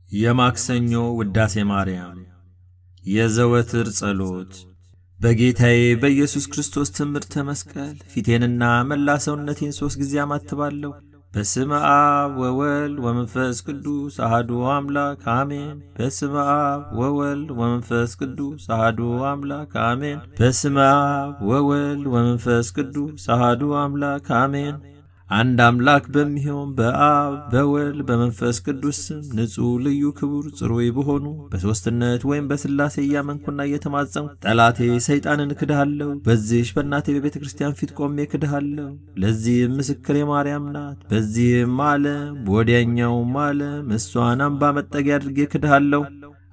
የማክሰኞ ውዳሴ ማርያም የዘወትር ጸሎት። በጌታዬ በኢየሱስ ክርስቶስ ትምህርተ መስቀል ፊቴንና መላ ሰውነቴን 3 ጊዜ አማትባለሁ። በስመ አብ ወወልድ ወመንፈስ ቅዱስ አሐዱ አምላክ አሜን። በስመ አብ ወወልድ ወመንፈስ ቅዱስ አሐዱ አምላክ አሜን። በስመ አብ ወወልድ ወመንፈስ ቅዱስ አሐዱ አምላክ አሜን። አንድ አምላክ በሚሆን በአብ በወልድ በመንፈስ ቅዱስ ስም ንጹሕ ልዩ ክቡር ጽሩይ በሆኑ በሦስትነት ወይም በሥላሴ እያመንኩና እየተማጸንኩ ጠላቴ ሰይጣንን እክድሃለሁ። በዚህች በእናቴ በቤተ ክርስቲያን ፊት ቆሜ እክድሃለሁ። ለዚህም ምስክሬ ማርያም ናት። በዚህም ዓለም በወዲያኛውም ዓለም እሷን አምባ መጠጊያ አድርጌ እክድሃለሁ።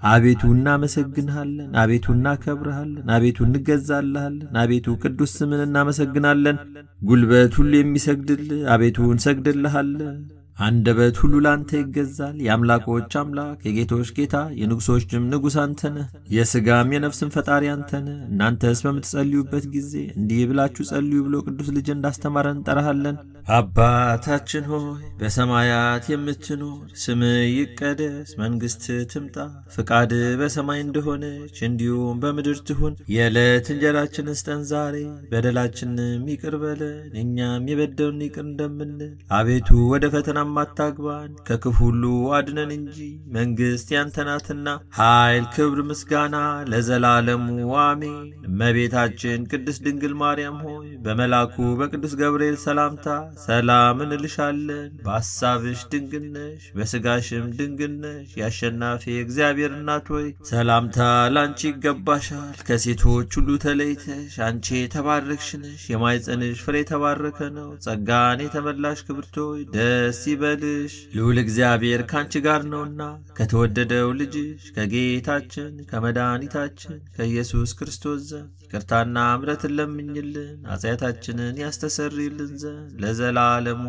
አቤቱ እናመሰግንሃለን፣ አቤቱ እናከብርሃለን፣ አቤቱ እንገዛልሃለን፣ አቤቱ ቅዱስ ስምን እናመሰግናለን። ጉልበት ሁሉ የሚሰግድልህ አቤቱ እንሰግድልሃለን። አንደበት ሁሉ ላንተ ይገዛል። የአምላኮች አምላክ የጌቶች ጌታ የንጉሶችም ንጉሥ አንተ ነህ። የሥጋም የነፍስም ፈጣሪ አንተ ነህ። እናንተስ በምትጸልዩበት ጊዜ እንዲህ ብላችሁ ጸልዩ ብሎ ቅዱስ ልጅ እንዳስተማረን እንጠራሃለን። አባታችን ሆይ በሰማያት የምትኖር፣ ስምህ ይቀደስ፣ መንግሥትህ ትምጣ፣ ፍቃድህ በሰማይ እንደሆነች እንዲሁም በምድር ትሁን። የዕለት እንጀራችንን ስጠን ዛሬ፣ በደላችንም ይቅር በለን እኛም የበደሉንን ይቅር እንደምንል። አቤቱ ወደ ፈተና አታግባን፣ ከክፉ ሁሉ አድነን እንጂ መንግሥት ያንተ ናትና፣ ኃይል፣ ክብር፣ ምስጋና ለዘላለሙ አሜን። እመቤታችን ቅድስት ድንግል ማርያም ሆይ በመልአኩ በቅዱስ ገብርኤል ሰላምታ ሰላም እንልሻለን። በሐሳብሽ ድንግል ነሽ፣ በሥጋሽም ድንግል ነሽ። የአሸናፊ እግዚአብሔር እናት ሆይ ሰላምታ ላንቺ ይገባሻል። ከሴቶች ሁሉ ተለይተሽ አንቺ የተባረክሽ ነሽ፣ የማኅፀንሽ ፍሬ የተባረከ ነው። ጸጋን የተመላሽ ክብርት ሆይ ደስ ይበልሽ፣ ልዑል እግዚአብሔር ካንቺ ጋር ነውና ከተወደደው ልጅሽ ከጌታችን ከመድኃኒታችን ከኢየሱስ ክርስቶስ ዘንድ ይቅርታና ምሕረትን ለምኝልን ኃጢአታችንን ያስተሰርይልን ዘንድ ለዘላለሙ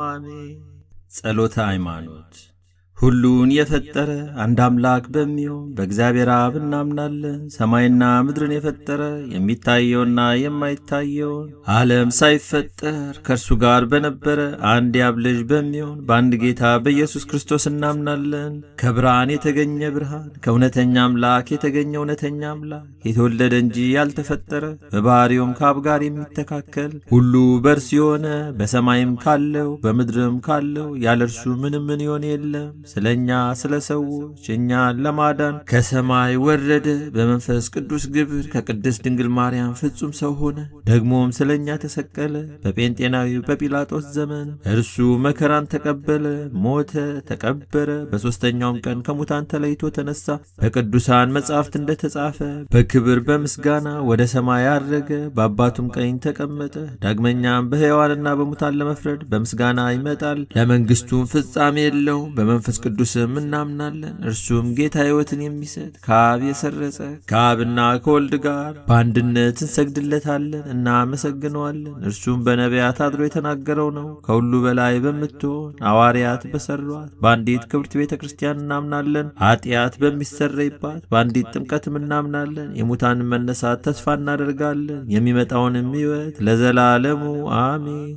አሜን። ጸሎተ ሃይማኖት። ሁሉን የፈጠረ አንድ አምላክ በሚሆን በእግዚአብሔር አብ እናምናለን። ሰማይና ምድርን የፈጠረ የሚታየውና የማይታየውን ዓለም ሳይፈጠር ከእርሱ ጋር በነበረ አንድ የአብ ልጅ በሚሆን በአንድ ጌታ በኢየሱስ ክርስቶስ እናምናለን። ከብርሃን የተገኘ ብርሃን፣ ከእውነተኛ አምላክ የተገኘ እውነተኛ አምላክ፣ የተወለደ እንጂ ያልተፈጠረ፣ በባሕሪውም ከአብ ጋር የሚተካከል፣ ሁሉ በእርሱ የሆነ፣ በሰማይም ካለው በምድርም ካለው ያለ እርሱ ምንም ምን ይሆን የለም። ስለ እኛ ስለ ሰዎች እኛን ለማዳን ከሰማይ ወረደ። በመንፈስ ቅዱስ ግብር ከቅድስት ድንግል ማርያም ፍጹም ሰው ሆነ። ደግሞም ስለ እኛ ተሰቀለ። በጴንጤናዊው በጲላጦስ ዘመን እርሱ መከራን ተቀበለ፣ ሞተ፣ ተቀበረ። በሦስተኛውም ቀን ከሙታን ተለይቶ ተነሳ። በቅዱሳን መጻሕፍት እንደተጻፈ በክብር በምስጋና ወደ ሰማይ አረገ። በአባቱም ቀኝ ተቀመጠ። ዳግመኛም በሕያዋንና በሙታን ለመፍረድ በምስጋና ይመጣል። ለመንግሥቱም ፍጻሜ የለውም። በመንፈስ ቅዱስም እናምናለን። እርሱም ጌታ ሕይወትን የሚሰጥ ከአብ የሰረጸ ከአብና ከወልድ ጋር በአንድነት እንሰግድለታለን፣ እናመሰግነዋለን። እርሱም በነቢያት አድሮ የተናገረው ነው። ከሁሉ በላይ በምትሆን ሐዋርያት በሠሯት በአንዲት ክብርት ቤተ ክርስቲያን እናምናለን። ኃጢአት በሚሰረይባት በአንዲት ጥምቀትም እናምናለን። የሙታንን መነሳት ተስፋ እናደርጋለን። የሚመጣውንም ሕይወት ለዘላለሙ አሜን።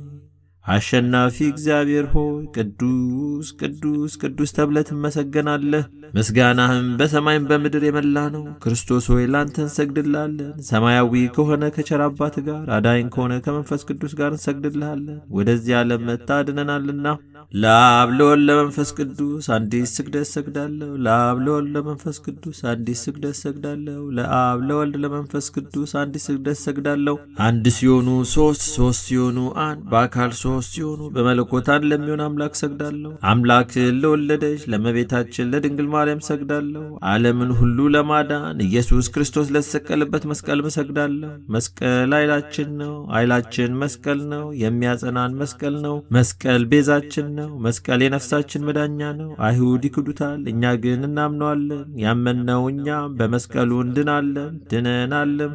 አሸናፊ እግዚአብሔር ሆይ ቅዱስ ቅዱስ ቅዱስ ተብለህ ትመሰገናለህ። ምስጋናህም በሰማይም በምድር የመላ ነው። ክርስቶስ ሆይ ላንተ እንሰግድልሃለን። ሰማያዊ ከሆነ ከቸር አባት ጋር አዳኝ ከሆነ ከመንፈስ ቅዱስ ጋር እንሰግድልሃለን። ወደዚህ ዓለም መጥተህ አድነናልና ለአብ ለወልድ ለመንፈስ ቅዱስ አንዲት ስግደት ሰግዳለሁ። ለአብ ለወልድ ለመንፈስ ቅዱስ አንዲት ስግደት ሰግዳለሁ። ለአብ ለወልድ ለመንፈስ ቅዱስ አንዲት ስግደት ሰግዳለሁ። አንድ ሲሆኑ ሦስት፣ ሦስት ሲሆኑ አንድ፣ በአካል ሦስት ሲሆኑ በመለኮት አንድ ለሚሆን አምላክ ሰግዳለሁ። አምላክን ለወለደች ለእመቤታችን ለድንግል ማርያም ሰግዳለሁ። ዓለምን ሁሉ ለማዳን ኢየሱስ ክርስቶስ ለተሰቀለበት መስቀል ሰግዳለሁ። መስቀል ኃይላችን ነው። ኃይላችን መስቀል ነው። የሚያጸናን መስቀል ነው። መስቀል ቤዛችን ነው። መስቀል የነፍሳችን መዳኛ ነው። አይሁድ ይክዱታል፣ እኛ ግን እናምነዋለን። ያመንነው እኛም በመስቀሉ እንድናለን፣ ድነናልም።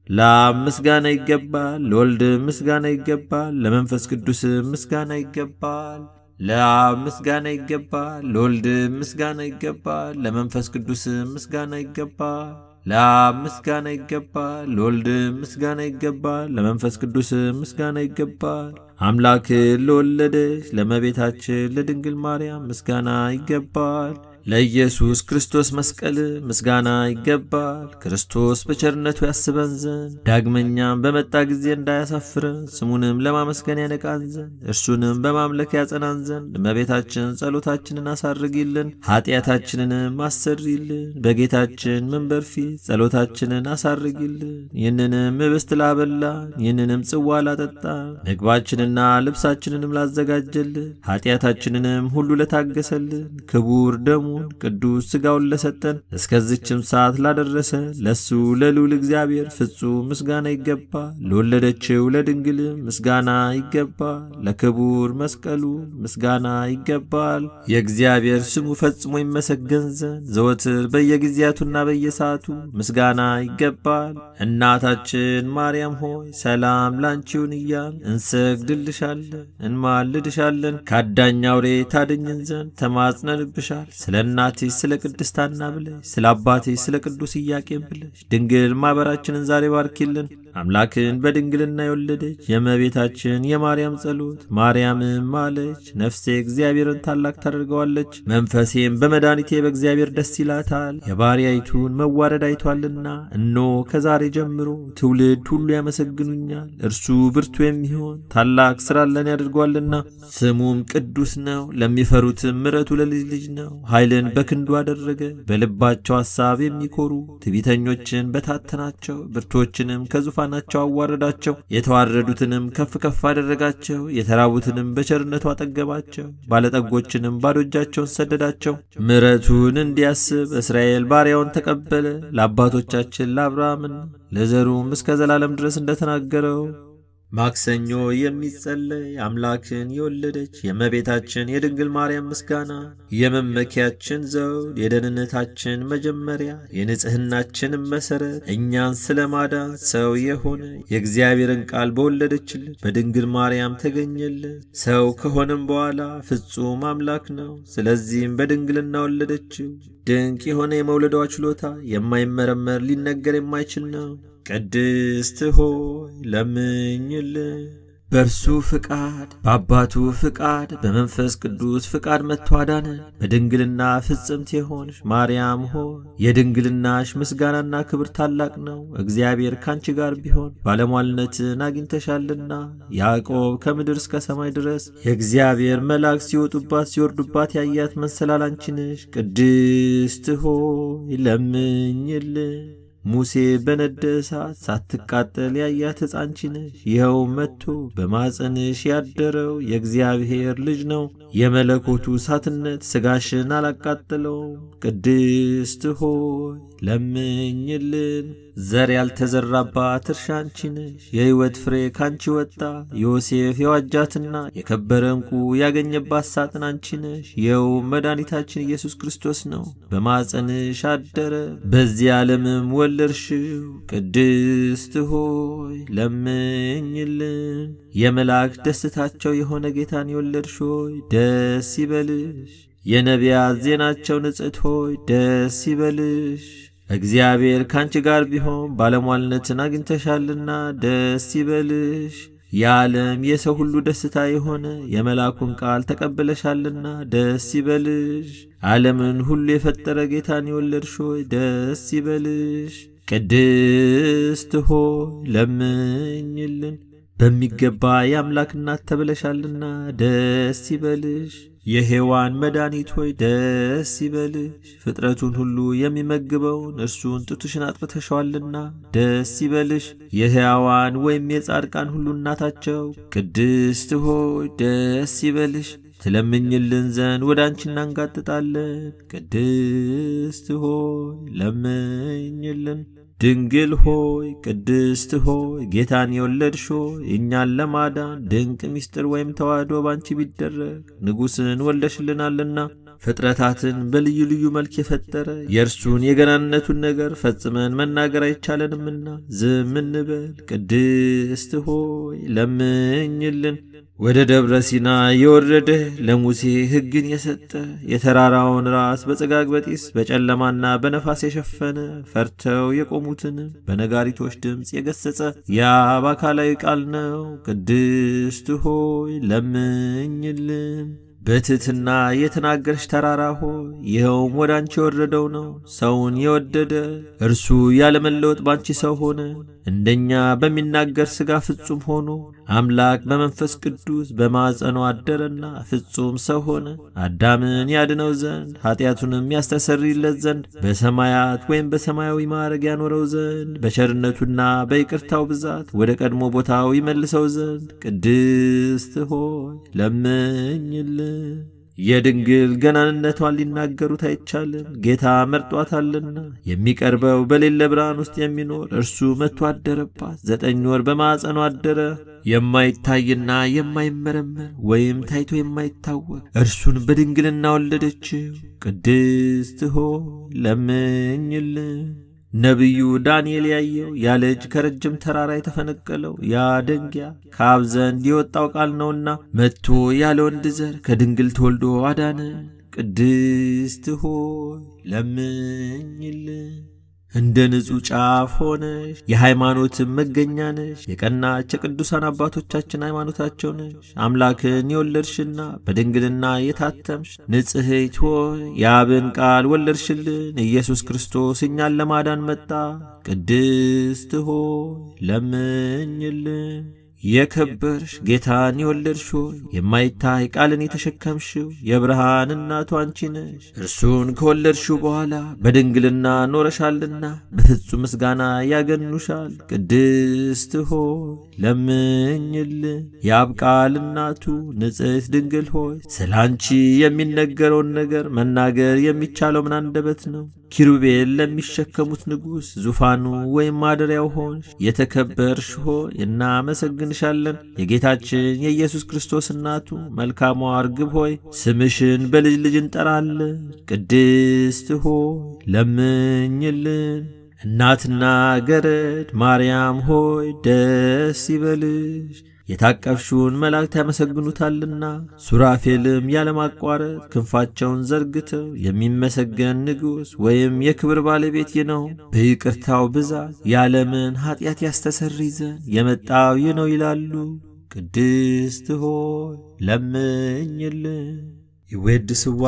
ለአብ ምስጋና ይገባል፣ ለወልድ ምስጋና ይገባል፣ ለመንፈስ ቅዱስ ምስጋና ይገባል። ለአብ ምስጋና ይገባል፣ ለወልድ ምስጋና ይገባል፣ ለመንፈስ ቅዱስ ምስጋና ይገባል። ለአብ ምስጋና ይገባል፣ ለወልድ ምስጋና ይገባል፣ ለመንፈስ ቅዱስ ምስጋና ይገባል። አምላክን ለወለደች ለእመቤታችን ለድንግል ማርያም ምስጋና ይገባል። ለኢየሱስ ክርስቶስ መስቀል ምስጋና ይገባል። ክርስቶስ በቸርነቱ ያስበን ዘንድ ዳግመኛም በመጣ ጊዜ እንዳያሳፍረን ስሙንም ለማመስገን ያነቃን ዘንድ እርሱንም በማምለክ ያጸናን ዘንድ እመቤታችን ጸሎታችንን አሳርጊልን፣ ኃጢአታችንንም አሰሪልን። በጌታችን መንበር ፊት ጸሎታችንን አሳርጊልን። ይህንንም ኅብስት ላበላን፣ ይህንንም ጽዋ ላጠጣን፣ ምግባችንና ልብሳችንንም ላዘጋጀልን፣ ኃጢአታችንንም ሁሉ ለታገሰልን፣ ክቡር ደሙን ቅዱስ ሥጋውን ለሰጠን እስከዚችም ሰዓት ላደረሰ ለሱ ለልዑል እግዚአብሔር ፍጹም ምስጋና ይገባል። ለወለደችው ለድንግልም ምስጋና ይገባል። ለክቡር መስቀሉ ምስጋና ይገባል። የእግዚአብሔር ስሙ ፈጽሞ ይመሰገን ዘንድ ዘወትር በየጊዜያቱና በየሰዓቱ ምስጋና ይገባል። እናታችን ማርያም ሆይ ሰላም ላንቺውን እያል እንሰግድልሻለን፣ እንማልድሻለን። ከአዳኝ አውሬ ታድኝን ዘንድ ተማጽነንብሻል። ስለ እናትሽ ስለ ቅድስት ሐና ብለሽ ስለ አባትሽ ስለ ቅዱስ ኢያቄም ብለሽ ድንግል ማኅበራችንን ዛሬ ባርኪልን። አምላክን በድንግልና የወለደች የእመቤታችን የማርያም ጸሎት ማርያምም አለች፣ ነፍሴ እግዚአብሔርን ታላቅ ታደርገዋለች፣ መንፈሴም በመድኃኒቴ በእግዚአብሔር ደስ ይላታል። የባሪያይቱን መዋረድ አይቷልና፣ እነሆ ከዛሬ ጀምሮ ትውልድ ሁሉ ያመሰግኑኛል። እርሱ ብርቱ የሚሆን ታላቅ ሥራን ለእኔ አድርጓልና፣ ስሙም ቅዱስ ነው። ለሚፈሩትም ምሕረቱ ለልጅ ልጅ ነው። ኃይልን በክንዱ አደረገ። በልባቸው ሐሳብ የሚኮሩ ትዕቢተኞችን በታተናቸው፣ ብርቶችንም ከዙፋን ናቸው አዋረዳቸው። የተዋረዱትንም ከፍ ከፍ አደረጋቸው። የተራቡትንም በቸርነቱ አጠገባቸው። ባለጠጎችንም ባዶ እጃቸውን ሰደዳቸው። ምሕረቱን እንዲያስብ እስራኤል ባሪያውን ተቀበለ። ለአባቶቻችን ለአብርሃምና ለዘሩም እስከ ዘላለም ድረስ እንደተናገረው ማክሰኞ የሚጸለይ አምላክን የወለደች የእመቤታችን የድንግል ማርያም ምስጋና የመመኪያችን ዘውድ፣ የደህንነታችን መጀመሪያ፣ የንጽሕናችንም መሠረት፣ እኛን ስለ ማዳን ሰው የሆነ የእግዚአብሔርን ቃል በወለደችልን በድንግል ማርያም ተገኘልን። ሰው ከሆነም በኋላ ፍጹም አምላክ ነው። ስለዚህም በድንግልና ወለደችው። ድንቅ የሆነ የመውለዷ ችሎታ የማይመረመር ሊነገር የማይችል ነው። ቅድስት ሆይ ለምኝልን። በእርሱ ፍቃድ በአባቱ ፍቃድ በመንፈስ ቅዱስ ፍቃድ መጥቶ አዳነን። በድንግልና ፍጽምት የሆንሽ ማርያም ሆይ የድንግልናሽ ምስጋናና ክብር ታላቅ ነው። እግዚአብሔር ካንቺ ጋር ቢሆን ባለሟልነትን አግኝተሻልና። ያዕቆብ ከምድር እስከ ሰማይ ድረስ የእግዚአብሔር መላእክት ሲወጡባት ሲወርዱባት ያያት መሰላል አንቺ ነሽ። ቅድስት ሆይ ለምኝልን። ሙሴ በነደ እሳት ሳትቃጠል ያያት ሕፃን አንቺ ነሽ። ይኸው መጥቶ በማፀንሽ ያደረው የእግዚአብሔር ልጅ ነው። የመለኮቱ እሳትነት ሥጋሽን አላቃጠለውም። ቅድስት ሆይ ለምኝልን። ዘር ያልተዘራባት እርሻ አንቺ ነሽ። የሕይወት ፍሬ ካንቺ ወጣ። ዮሴፍ የዋጃትና የከበረ ዕንቁ ያገኘባት ሳጥን አንቺ ነሽ። ይኸው መድኃኒታችን ኢየሱስ ክርስቶስ ነው። በማፀንሽ አደረ፣ በዚህ ዓለምም ወለድሽው። ቅድስት ሆይ ለምኝልን። የመላእክት ደስታቸው የሆነ ጌታን የወለድሽ ሆይ ደስ ይበልሽ። የነቢያት ዜናቸው ንጽሕት ሆይ ደስ ይበልሽ። እግዚአብሔር ካንቺ ጋር ቢሆን ባለሟልነትን አግኝተሻልና ደስ ይበልሽ። የዓለም የሰው ሁሉ ደስታ የሆነ የመልአኩን ቃል ተቀብለሻልና ደስ ይበልሽ። ዓለምን ሁሉ የፈጠረ ጌታን የወለድሽ ሆይ ደስ ይበልሽ። ቅድስት ሆይ ለምኝልን። በሚገባ የአምላክ እናት ተብለሻልና ደስ ይበልሽ። የሔዋን መድኃኒት ሆይ ደስ ይበልሽ። ፍጥረቱን ሁሉ የሚመግበውን እርሱን ጡትሽን አጥብተሸዋልና ደስ ይበልሽ። የሕያዋን ወይም የጻድቃን ሁሉ እናታቸው ቅድስት ሆይ ደስ ይበልሽ። ትለምኝልን ዘንድ ወደ አንቺ እናንጋጥጣለን። ቅድስት ሆይ ለምኝልን። ድንግል ሆይ ቅድስት ሆይ ጌታን የወለድሽ ሆይ እኛን ለማዳን ድንቅ ምስጢር ወይም ተዋህዶ ባንቺ ቢደረግ ንጉሥን ወልደሽልናልና ፍጥረታትን በልዩ ልዩ መልክ የፈጠረ የእርሱን የገናንነቱን ነገር ፈጽመን መናገር አይቻለንምና ዝም እንበል። ቅድስት ሆይ ለምኝልን። ወደ ደብረ ሲና የወረደ ለሙሴ ሕግን የሰጠ የተራራውን ራስ በጽጋግ በጢስ በጨለማና በነፋስ የሸፈነ ፈርተው የቆሙትን በነጋሪቶች ድምፅ የገሰጸ የአብ አካላዊ ቃል ነው። ቅድስት ሆይ ለምኝልን። በትሕትና የተናገርሽ ተራራ ሆይ ይኸውም ወደ አንቺ የወረደው ነው። ሰውን የወደደ እርሱ ያለመለወጥ ባንቺ ሰው ሆነ። እንደኛ በሚናገር ሥጋ ፍጹም ሆኖ አምላክ በመንፈስ ቅዱስ በማኅፀኗ አደረና ፍጹም ሰው ሆነ። አዳምን ያድነው ዘንድ ኀጢአቱንም ያስተሰርይለት ዘንድ በሰማያት ወይም በሰማያዊ ማዕረግ ያኖረው ዘንድ በቸርነቱና በይቅርታው ብዛት ወደ ቀድሞ ቦታው ይመልሰው ዘንድ ቅድስት ሆይ ለምኝልን። የድንግል ገናንነቷን ሊናገሩት አይቻልም፣ ጌታ መርጧታልና። የሚቀርበው በሌለ ብርሃን ውስጥ የሚኖር እርሱ መጥቶ አደረባት። 9 ወር በማኅፀኗ አደረ። የማይታይና የማይመረመር ወይም ታይቶ የማይታወቅ እርሱን በድንግልና ወለደችው። ቅድስት ሆይ ለምኝልን። ነቢዩ ዳንኤል ያየው ያ ልጅ ከረጅም ተራራ የተፈነቀለው ያ ደንጊያ ከአብ ዘንድ የወጣው ቃል ነውና መጥቶ ያለ ወንድ ዘር ከድንግል ተወልዶ አዳነ። ቅድስት ሆይ ለምኝልን። እንደ ንጹሕ ጫፍ ሆነሽ የሃይማኖትን መገኛ ነሽ። የቀናች የቅዱሳን አባቶቻችን ሃይማኖታቸው ነሽ። አምላክን የወለድሽና በድንግልና የታተምሽ ንጽሕት ሆይ የአብን ቃል ወለድሽልን። ኢየሱስ ክርስቶስ እኛን ለማዳን መጣ። ቅድስት ሆይ ለምኝልን። የከበርሽ ጌታን የወለድሽ ሆይ የማይታይ ቃልን የተሸከምሽው የብርሃን እናቱ አንቺ ነሽ። እርሱን ከወለድሽው በኋላ በድንግልና ኖረሻልና በፍጹም ምስጋና ያገኑሻል። ቅድስት ሆይ ለምኝልን። የአብ ቃል እናቱ ንጽሕት ድንግል ሆይ ስለ አንቺ የሚነገረውን ነገር መናገር የሚቻለው ምን አንደበት ነው? ኪሩቤል ለሚሸከሙት ንጉሥ ዙፋኑ ወይም ማደሪያው ሆንሽ። የተከበርሽ ሆይ እናመሰግንሻለን። የጌታችን የኢየሱስ ክርስቶስ እናቱ መልካሟ እርግብ ሆይ ስምሽን በልጅ ልጅ እንጠራለን። ቅድስት ሆይ ለምኝልን። እናትና ገረድ ማርያም ሆይ ደስ ይበልሽ። የታቀፍሽውን መላእክት ያመሰግኑታልና ሱራፌልም ያለማቋረጥ ክንፋቸውን ዘርግተው የሚመሰገን ንጉሥ ወይም የክብር ባለቤት ነው። በይቅርታው ብዛት የዓለምን ኀጢአት ያስተሰርይ ዘንድ የመጣው ይህ ነው ይላሉ። ቅድስት ሆይ ለምኝልን። ይዌድስዋ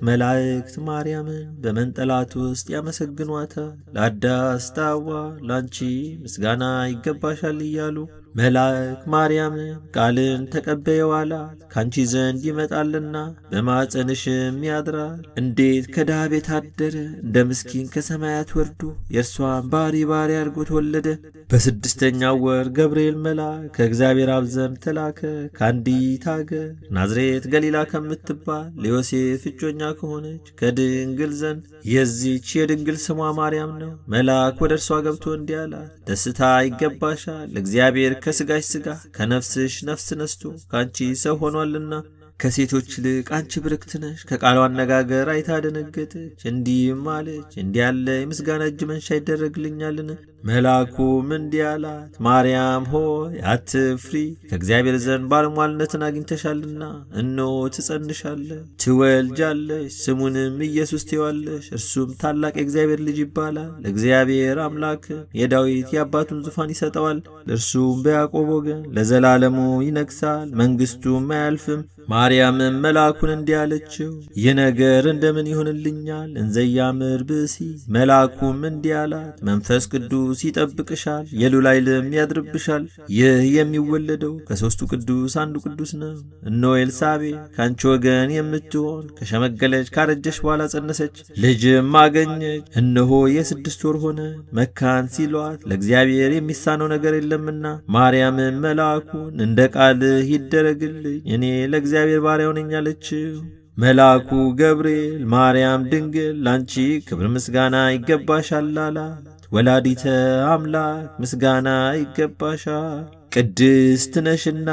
መላእክት ማርያምን በመንጠላት ውስጥ ያመሰግኗታል። ለአዳስታዋ ላንቺ ምስጋና ይገባሻል እያሉ መልአክ ማርያምን ቃልን ተቀበየው አላት። ካንቺ ዘንድ ይመጣልና በማኅፀንሽም ያድራል። እንዴት ከድሃ ቤት አደረ፣ እንደ ምስኪን ከሰማያት ወርዶ የእርሷን ባሪ አድርጎ ተወለደ። በስድስተኛው ወር ገብርኤል መልአክ ከእግዚአብሔር አብ ዘንድ ተላከ። ከአንዲት አገር ናዝሬት ገሊላ ከምትባል ለዮሴፍ እጮኛ ከሆነች ከድንግል ዘንድ የዚች የድንግል ስሟ ማርያም ነው። መልአክ ወደ እርሷ ገብቶ እንዲህ አላት፣ ደስታ ይገባሻል፣ እግዚአብሔር ከሥጋሽ ሥጋ ከነፍስሽ ነፍስ ነስቶ ከአንቺ ሰው ሆኗልና ከሴቶች ይልቅ አንቺ ብርክት ነሽ። ከቃሉ አነጋገር አይታ ደነገጠች፣ እንዲህም አለች፣ እንዲህ ያለ የምስጋና እጅ መንሻ ይደረግልኛልን? መልአኩም እንዲህ አላት፣ ማርያም ሆይ አትፍሪ፣ ከእግዚአብሔር ዘንድ ባለሟልነትን አግኝተሻልና እነሆ ትጸንሻለሽ፣ ትወልጃለሽ፣ ስሙንም ኢየሱስ ትዪዋለሽ። እርሱም ታላቅ የእግዚአብሔር ልጅ ይባላል። ለእግዚአብሔር አምላክም የዳዊት የአባቱን ዙፋን ይሰጠዋል። እርሱም በያዕቆብ ወገን ለዘላለሙ ይነግሣል፣ መንግሥቱም አያልፍም። ማርያምም መልአኩን እንዲህ አለችው፣ ይህ ነገር እንደምን ይሆንልኛል? እንዘያምር ብእሲ። መልአኩም እንዲህ አላት፣ መንፈስ ቅዱስ ይጠብቅሻል፣ የልዑል ኃይልም ያድርብሻል። ይህ የሚወለደው ከሦስቱ ቅዱስ አንዱ ቅዱስ ነው። እነሆ ኤልሳቤጥ ከአንቺ ወገን የምትሆን ከሸመገለች ካረጀች በኋላ ጸነሰች፣ ልጅም አገኘች። እነሆ የ6 ወር ሆነ፣ መካን ሲሏት ለእግዚአብሔር የሚሳነው ነገር የለምና። ማርያምን መልአኩን እንደ ቃልህ ይደረግልኝ፣ እኔ ለእግዚአብሔር ባሪያው ነኝ አለችው። መልአኩ ገብርኤል ማርያም ድንግል ላንቺ ክብር ምስጋና ይገባሻል አላት። ወላዲተ አምላክ ምስጋና ይገባሻል፣ ቅድስት ነሽና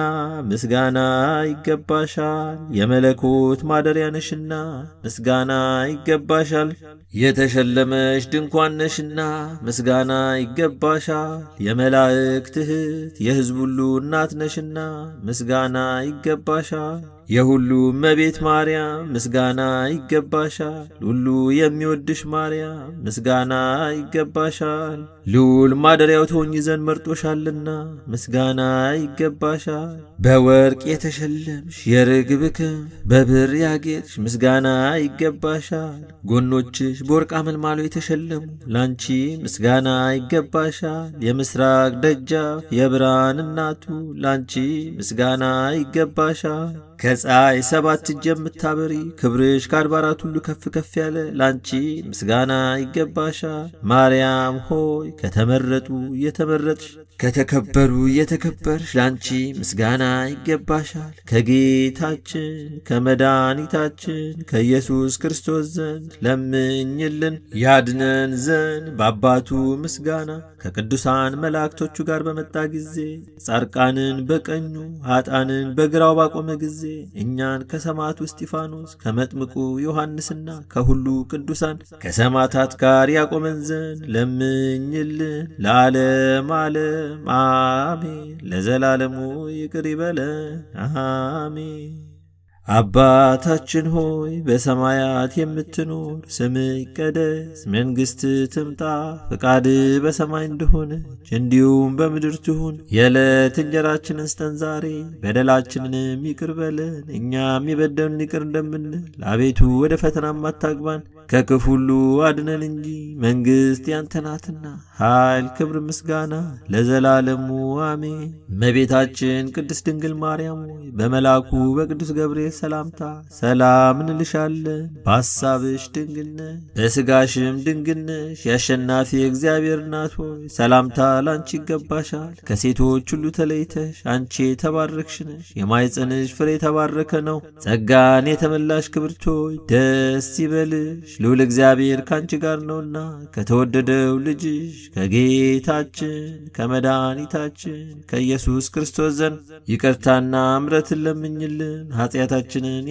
ምስጋና ይገባሻል። የመለኮት ማደሪያ ነሽና ምስጋና ይገባሻል። የተሸለመሽ ድንኳን ነሽና ምስጋና ይገባሻል። የመላእክት እህት የሕዝብ ሁሉ እናት ነሽና ምስጋና ይገባሻል። የሁሉ እመቤት ማርያም ምስጋና ይገባሻል። ሁሉ የሚወድሽ ማርያም ምስጋና ይገባሻል። ልዑል ማደሪያው ትሆኚ ዘንድ መርጦሻልና ምስጋና ይገባሻል። በወርቅ የተሸለምሽ የርግብ ክንፍ በብር ያጌጥሽ ምስጋና ይገባሻል። ጎኖችሽ በወርቅ አመልማሎ የተሸለሙ ላንቺ ምስጋና ይገባሻል። የምስራቅ ደጃፍ የብርሃን እናቱ ላንቺ ምስጋና ይገባሻል። ከፀሐይ 7 እጅ የምታበሪ ክብርሽ ከአድባራት ሁሉ ከፍ ከፍ ያለ ላንቺ ምስጋና ይገባሻል። ማርያም ሆይ ከተመረጡ የተመረጥሽ ከተከበሩ የተከበርሽ ላንቺ ምስጋና ይገባሻል። ከጌታችን ከመድኃኒታችን ከኢየሱስ ክርስቶስ ዘንድ ለምኝልን ያድነን ዘንድ በአባቱ ምስጋና ከቅዱሳን መላእክቶቹ ጋር በመጣ ጊዜ ጻድቃንን በቀኙ ኃጥአንን በግራው ባቆመ ጊዜ እኛን ከሰማዕቱ እስጢፋኖስ ከመጥምቁ ዮሐንስና ከሁሉ ቅዱሳን ከሰማዕታት ጋር ያቆመን ዘንድ ለምኝልን። ለዓለም ዓለም አሜን። ለዘላለሙ ይቅር ይበለን አሜን። አባታችን ሆይ በሰማያት የምትኖር፣ ስምህ ይቀደስ፣ መንግሥትህ ትምጣ፣ ፈቃድህ በሰማይ እንደሆነች እንዲሁም በምድር ትሁን። የዕለት እንጀራችንን ስጠን ዛሬ፣ በደላችንንም ይቅር በለን እኛም የበደሉንን ይቅር እንደምንል። አቤቱ ወደ ፈተናም አታግባን ከክፉ ሁሉ አድነን እንጂ መንግሥት ያንተ ናትና፣ ኃይል፣ ክብር፣ ምስጋና ለዘላለሙ አሜን። እመቤታችን ቅድስት ድንግል ማርያም ሆይ በመልአኩ በቅዱስ ገብርኤል ሰላምታ ሰላም እንልሻለን። በሐሳብሽ ድንግል ነሽ፣ በሥጋሽም ድንግል ነሽ። የአሸናፊ እግዚአብሔር እናት ሆይ ሰላምታ ላንቺ ይገባሻል። ከሴቶች ሁሉ ተለይተሽ አንቺ የተባረክሽ ነሽ፣ የማኅፀንሽ ፍሬ የተባረከ ነው። ጸጋን የተመላሽ ክብርት ሆይ ደስ ይበልሽ፣ ልዑል እግዚአብሔር ካንቺ ጋር ነውና ከተወደደው ልጅሽ ከጌታችን ከመድኃኒታችን ከኢየሱስ ክርስቶስ ዘንድ ይቅርታና እምረትን ለምኝልን ኃጢአታችንን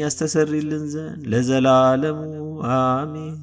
ያስተሰርይልን ዘንድ ለዘላለሙ አሜን።